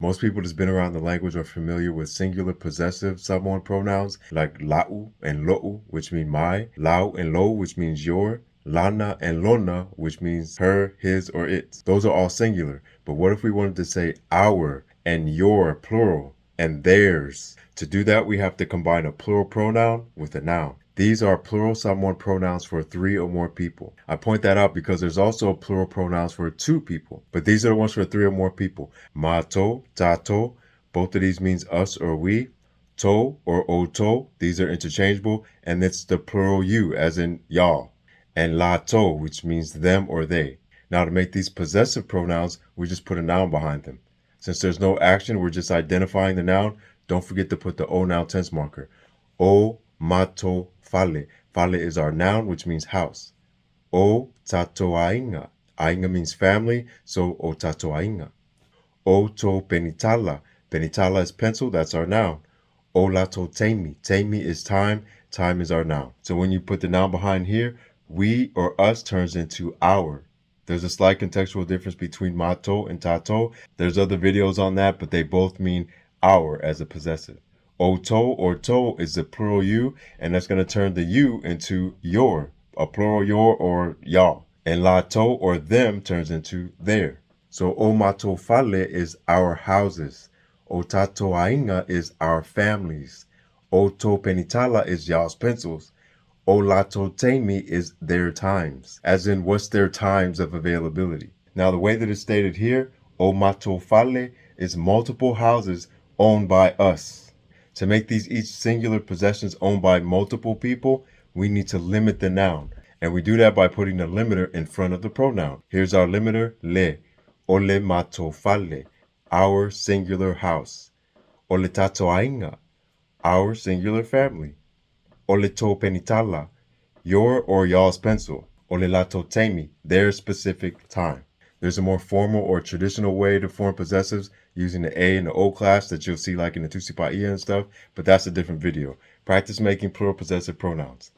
Most people that's been around the language are familiar with singular possessive Samoan pronouns like la'u and lo'u, which mean my, lau and lo, which means your, lana and lona, which means her, his, or its. Those are all singular. But what if we wanted to say our and your plural and theirs? To do that, we have to combine a plural pronoun with a noun. These are plural Samoan pronouns for 3 or more people. I point that out because there's also plural pronouns for 2 people, but these are the ones for 3 or more people. Mato, tato, both of these means us or we. To or oto, these are interchangeable, and it's the plural you, as in y'all. And lato, which means them or they. Now to make these possessive pronouns, we just put a noun behind them. Since there's no action, we're just identifying the noun. Don't forget to put the o noun tense marker. O mato fale. Fale is our noun, which means house. O tatoainga. Ainga means family, so o tatoainga. O to penitala. Penitala is pencil, that's our noun. O lato teimi. Teimi is time. Time is our noun. So when you put the noun behind here, we or us turns into our. There's a slight contextual difference between mato and tato. There's other videos on that, but they both mean our as a possessive. Oto or to is the plural you, and that's going to turn the you into your, a plural your or y'all. And lato or them turns into their. So o mato fale is our houses. O tatoainga is our families. O to penitala is y'all's pencils. O lato teimi is their times, as in what's their times of availability. Now the way that it's stated here, o mato fale is multiple houses owned by us. To make these each singular possessions owned by multiple people, we need to limit the noun. And we do that by putting the limiter in front of the pronoun. Here's our limiter, le. Ole mato fale, our singular house. Ole tatoainga, our singular family. Ole to penitala, your or y'all's pencil. Ole lato teimi, their specific time. There's a more formal or traditional way to form possessives using the A and the O class that you'll see like in the Tusipaia and stuff, but that's a different video. Practice making plural possessive pronouns.